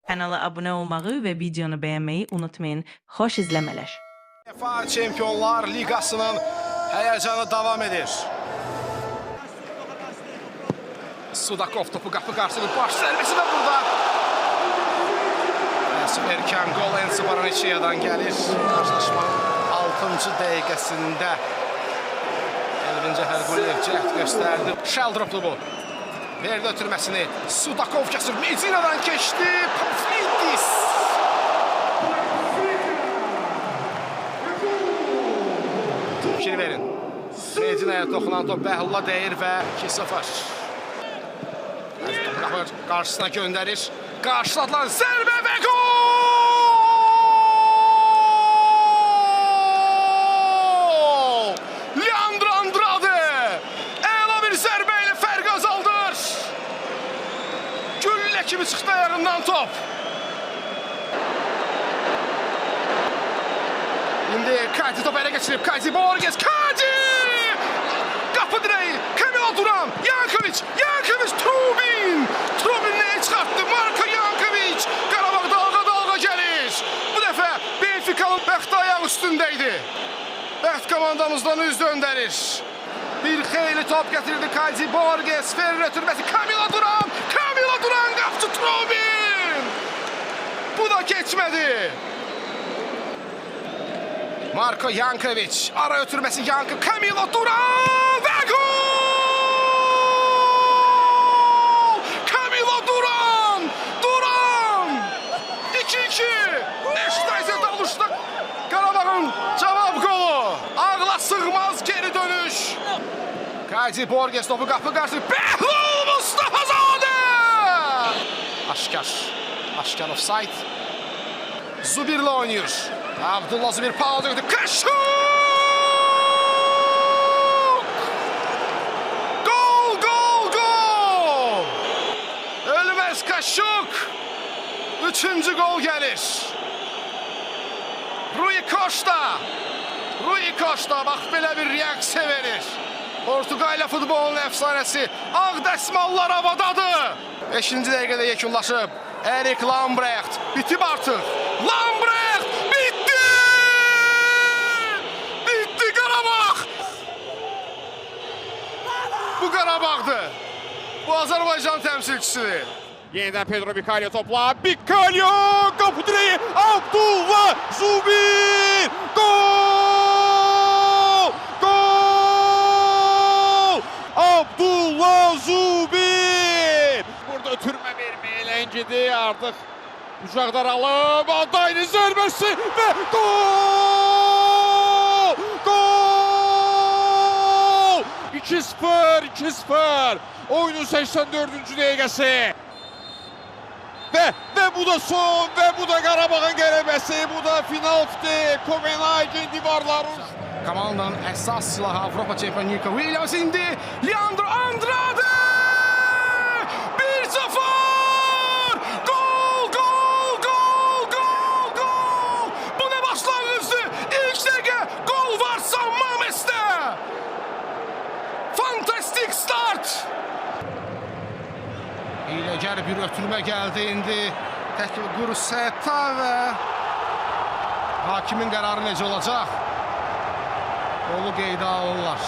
Kanala abone olmağı ve videonu beğenmeyi unutmayın. Hoş izlemeler. UEFA Çempionlar Ligasının heyecanı devam edir. Sudakov topu kapı karşısında baş servisi de burada. Erkən gol Enzo Baranicia'dan gəlir. Karşılaşmanın 6. dəqiqəsində Elvin Cəfərquliyev cəhd göstərdi. Sheldrop'du bu. Verdi ötürməsini. Sudakov kəsir. Medina'dan keçdi. Pavlidis. Fikir verin. Medina'ya toxunan top Bəhlula deyir və 2-0. Qarşısına göndərir. Qarşıladılar. Zərbə və gol! Leandro Andrade! Əla bir zərbə ilə fərq azaldır. Güllə kimi çıxdı ayağından top. İndi Kadi top ələ geçirib. Kadi Borges. Kadi! Qapı direği. Kamil Duran. Yankovic. Yankovic. Trubin. Trubin nəyə çıxartdı? Marko Yankovic. Qarabağ dalğa gəlir. Bu dəfə Benfica'nın bəxti ayaq üstündəydi. Bəxt komandamızdan üz döndərir. Bir xeyli top gətirdi Kadi Borges. Ferrer ötürməsi. Kamil Duran. Kamil Duran. Qapçı Trubin. Bu da keçmədi. Marko Yankovic. Ara ötürməsi Yankovic. Kamil Duran. Və gol! Kamil Duran. Duran. 2-2. Neştaysə dalışdı. Qarabağın cavab golu. Ağla sığmaz geri dönüş. Kadi Borges topu qapı qarşı. Bəhlul Mustafazadə. Aşkar offside. Zubir'le oynuyor. Abdullah Zubir pauza götürdü. Kaşuk! Gol, gol, gol! Ölmez Kaşuk! 3. gol gelir. Rui Costa bax belə bir reaksiya verir. Portuqaliya futbolunun əfsanəsi ağ dəsmallar havadadır. 5-ci dəqiqədə yekunlaşıb. Erik Lambrecht bitib artıq. Lambrecht bitti! Bitti Qarabağ! Bu Qarabağdır. Bu Azərbaycan təmsilçisidir. Yeniden Pedro Bicalho topla. Bicalho! Kapı direği. Abdullah Zubir! Gol! Gol! Abdullah Zubir! Burada ötürmə vermeye eğlenceli artık. Uçaklar alıp Adaylı zərbəsi ve gol! Gol! 2-0. Oyunun 84. dəqiqəsi. Ve bu da son ve bu da Qarabağın qələbəsi, bu da finaldir. Kopenhagen divarların. Komandanın əsas silahı Avropa çempionu Nico Williams indi. Leandro Andrade! 1-0! Gol, gol, gol, gol, gol! Bu ne başlangıçtı? İlk dəqiqə gol var San Mames'te. Fantastik start! Hiləgər bir ötürmə gəldi indi. Təkli Guruceta və hakimin qərarı necə olacaq? Golu qeydə alırlar.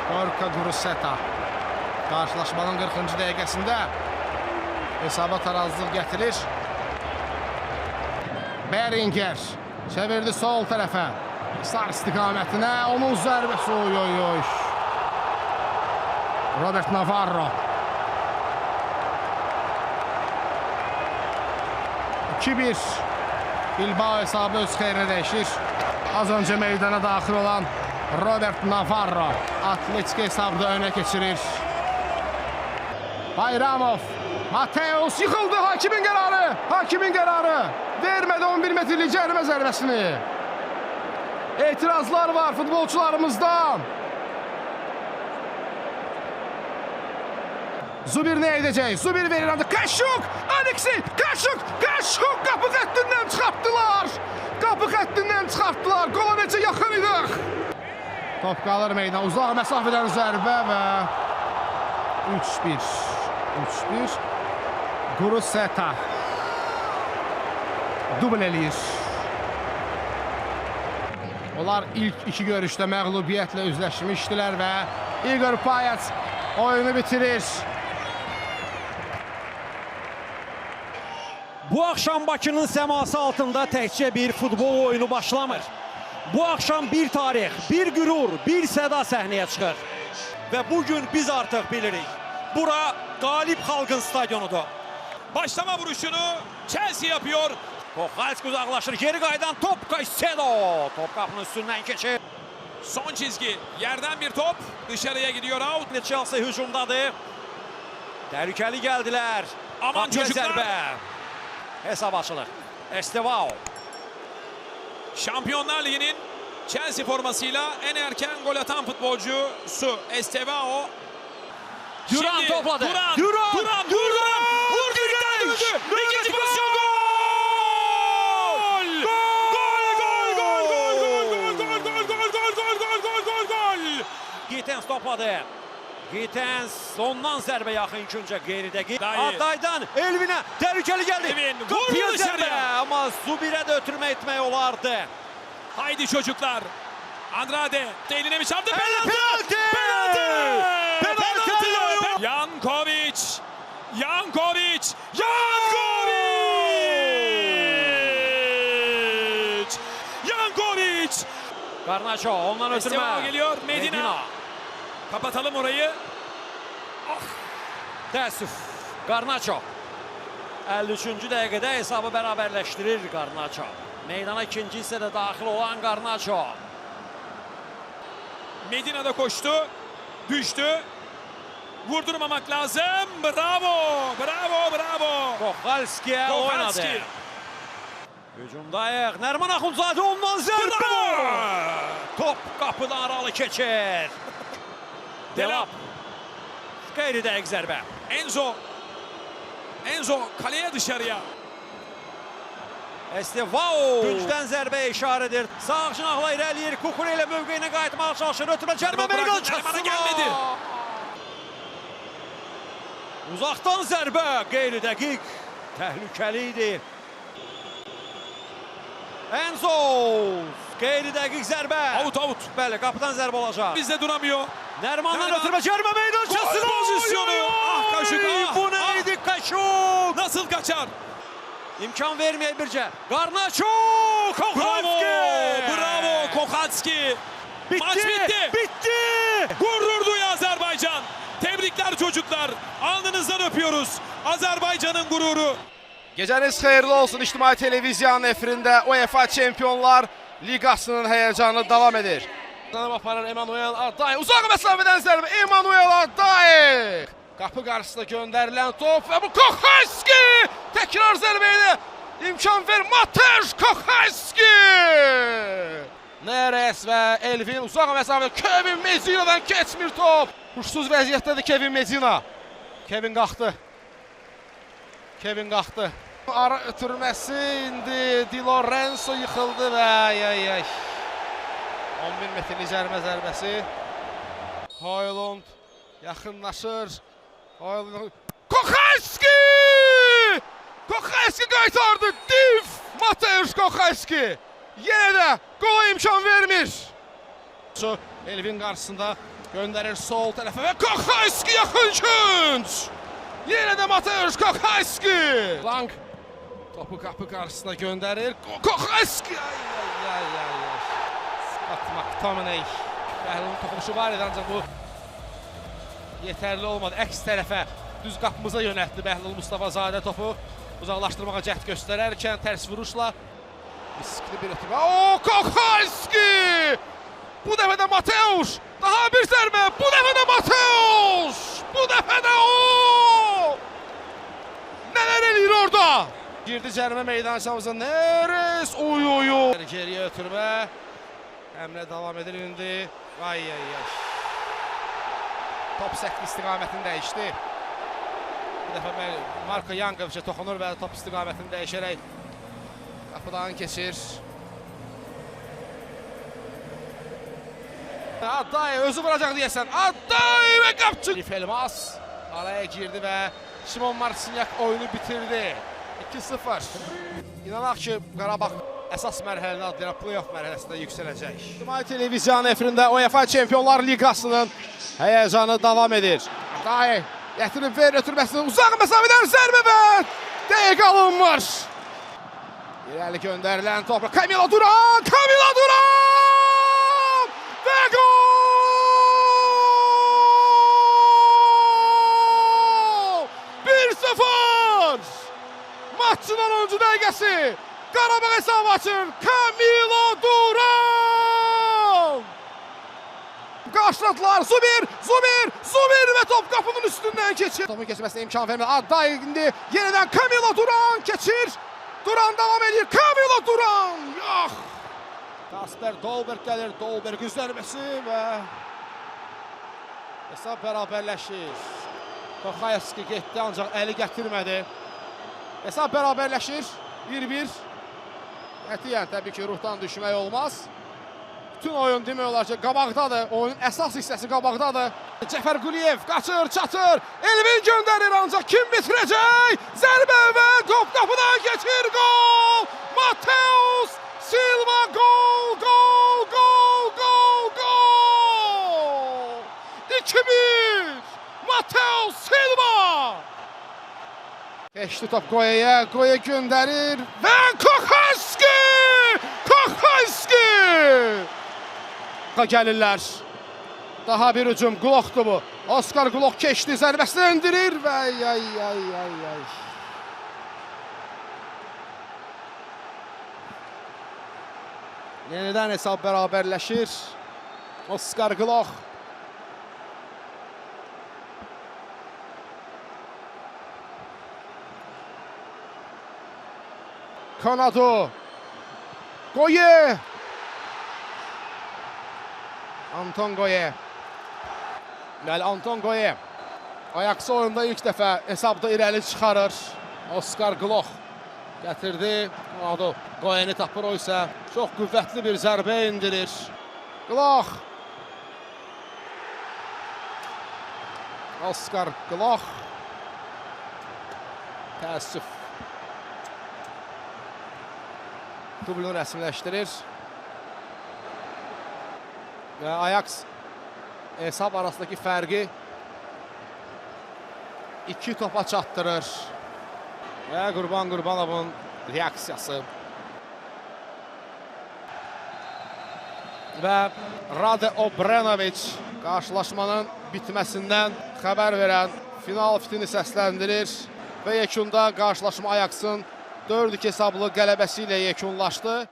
Gorka Guruceta. Qarşılaşmanın 40-cı dəqiqəsində hesaba tarazlıq gətirir. Beringer çevirdi sol tərəfə. Sar istiqamətinə. Onun zərbəsi. Oy. Robert Navarro. 2-1. Bilbao hesabı öz xeyrinə dəyişir. Az önce meydana daxil olan Robert Navarro Atletik hesabda öne geçirir. Bayramov. Mateus yıkıldı. Hakimin kararı. Vermedi 11 metrlik cərimə zərbəsini. İtirazlar var futbolçularımızdan. Zubir ne edecek? Zubir verir adı. Kaşuk! Alexey! Kaşuk! Kapı xəttindən çıxartdılar. Qola necə yaxın idik. Top qalır meydan. Uzaq məsafədən zərbə və 3-1. Guruceta. dubl eləyir. Onlar ilk iki görüşdə məğlubiyyətlə üzləşmişdilər və Igor Payac oyunu bitirir. Bu akşam Bakının səması altında təkcə bir futbol oyunu başlamır. Bu akşam bir tarix, bir gürur, bir səda səhnəyə çıxır. Və bugün biz artıq bilirik. Bura qalib xalqın stadionudur. Başlama vuruşunu Chelsea yapıyor. Kohalski uzaklaşır. Geri kaydan top Caicedo. Top kapının üstünden geçir. Son çizgi. Yerden bir top. Dışarıya gidiyor out. Chelsea hücumdadır. Tehlikeli geldiler. Aman çocuklar. Zərbe. Hesap açılır. Estevao. Şampiyonlar Ligi'nin Chelsea formasıyla en erken gol atan futbolcusu Estevao. Duran Şimdi topladı. Duran. Vurdu. İkinci pozisyon gol. Gittens topladı. Gittens ondan zərbə yaxın ikinci geride. Dayı. Adaydan Elvin'e tehlikeli geldi. Elvin Kapıya vurdu zərbə dışarıya. ama Zubir'e de ötürme etmeyi olardı. Haydi çocuklar. Andrade eline mi çarptı? Penaltı! Jankovic. Garnacho ondan ötürme. Estevao geliyor. Medina. Kapatalım orayı. Təəssüf. Garnacho. 53-cü dəqiqədə hesabı bərabərləşdirir Garnacho. Meydana ikinci hissədə daxil olan Garnacho. Medina da koştu. Düştü. Vurdurmamak lazım. Bravo. Kohalski'ye Kohalski. oynadı. Hücumdayıq. Nərman Axundzadə ondan zərbə. Bravo. Top qapıdan aralı keçir. Delap. Qeyri dəqiq zərbə. Enzo kaleye dışarıya. Estevao. Güncdən zərbə işarə edir. Sağ cinahla irəliyir. Kukure ilə mövqeyinə qayıtmağa çalışır. Ötürmə cərimə Amerikalı Nərman'a gelmedi. Uzaqdan zərbə. Qeyri dəqiq. Təhlükəli idi. Enzo. Qeyri dəqiq zərbə. Out. Bəli, qapıdan zərbə olacaq. Bizde duramıyor. Nərmandan Nərman. ötürmə cərimə meydançasına. Gol pozisyonu. Ah, Kaşuk, ah, Bu neydi Kaşuk? Nasıl kaçar? İmkan verməyək bircə. Garnacho. Bravo Kohalski. Maç bitti. Bitti. Gurur duyuyor Azerbaycan. Tebrikler çocuklar. Alnınızdan öpüyoruz. Azerbaycan'ın gururu. Gecəniz xeyirli olsun. İctimai Televiziyanın efirində UEFA Çempionlar Liqasının həyəcanı davam edir. Tanım aparır Emanuel Aday. Uzaq məsafədən zərbə. Emanuel Aday. Qapı qarşısına göndərilən top və bu Kohalski. Təkrar zərbə ilə imkan ver Mateusz Kohalski. Neres və Elvin uzaq məsafədə Kevin Medina'dan keçmir top. Huşsuz vəziyyətdədir Kevin Medina. Kevin qalxdı. Ara ötürməsi indi Di Lorenzo yıxıldı və 11 metrlik zərbəsi. Højlund yaxınlaşır. Kohalski! Kohalski qaytardı. Div Mateusz Kohalski. Yenə də qola imkan vermir. Elvin qarşısında göndərir sol tərəfə və Kohalski yaxın künc. Yenə də Mateusz Kohalski. Lang topu qapı qarşısına göndərir. Kohalski. Scott McTominay. Bəhlulun toxunuşu var idi, ancaq bu yetərli olmadı. Əks tərəfə düz qapımıza yönəltdi Bəhlul Mustafazadə topu. Uzaqlaşdırmağa cəhd göstərərkən tərs vuruşla riskli bir ötürmə. Kohalski! Bu dəfə də Mateusz! Daha bir zərbə! Bu dəfə də Mateusz! Bu dəfə də o! Nələr eləyir orada? Girdi cərimə meydançamıza. Neres! Geriyə ötürmə. Əmrə davam edir indi. Top səkli istiqamətini dəyişdi. Bu dəfə Marko Yankovicə toxunur və top istiqamətini dəyişərək qapıdan keçir. Aday özü vuracaq deyəsən. Aday və qapçı. Felmas araya girdi və Şimon Marcinyak oyunu bitirdi. 2-0. İnanaq ki, Qarabağ əsas mərhələni adlayaraq play-off mərhələsində yüksələcək. İctimai televiziyanın efirində UEFA Çempionlar Liqasının həyəcanı davam edir. Dahi gətirib ver ötürməsini uzaq məsafədən zərbə və dəqiq alınmır. İrəli göndərilən topla Camilo Duran! Camilo Duran! Və gol! Maçın 10-cu dəqiqəsi. Qarabağ hesabı açır. Camilo Duran! Qarşıladılar. Zubir və top qapının üstündən keçir. Topun keçməsinə imkan vermir. Adday indi yenidən Camilo Duran keçir. Duran davam edir. Camilo Duran! Yox! Kasper Dolberg gəlir. Dolberg üzərməsi və hesab bərabərləşir. Koxayevski getdi ancaq əli gətirmədi. Hesab bərabərləşir. 1-1. Qətiyyən təbii ki, ruhdan düşmək olmaz. Bütün oyun demək olar ki, qabaqdadır. Oyunun əsas hissəsi qabaqdadır. Cəfər Quliyev qaçır, çatır. Elvin göndərir ancaq kim bitirəcək? Zərbə və top qapıdan keçir. Gol! Mateus Silva gol! 2-1! Mateus Silva! Geçti top Goya'ya. Goya gönderir. Ve Kochaski! Gelirler. Daha bir hücum. Glock'tu bu. Oscar Glock geçti. Zərbəsini endirir. Ve ay. Yeniden hesap beraberleşir. Oscar Glock. Kanado. Goye. Anton Goye. Anton Goye. Ayaksı oyunda ilk dəfə hesabda irəli çıxarır. Oscar Glock gətirdi. Kanado. Goye'ni tapır, o isə çox qüvvətli bir zərbə indirir. Glock. Oscar Glock. Təəssüf. Dublunu rəsmiləşdirir. Və Ajax hesab arasındakı fərqi 2 topa çatdırır. Və Qurban Qurbanovun reaksiyası. Və Rade Obrenović qarşılaşmanın bitməsindən xəbər verən final fitini səsləndirir. Və yekunda qarşılaşma Ajax'ın 4-2 hesablı qələbəsi ilə yekunlaşdı.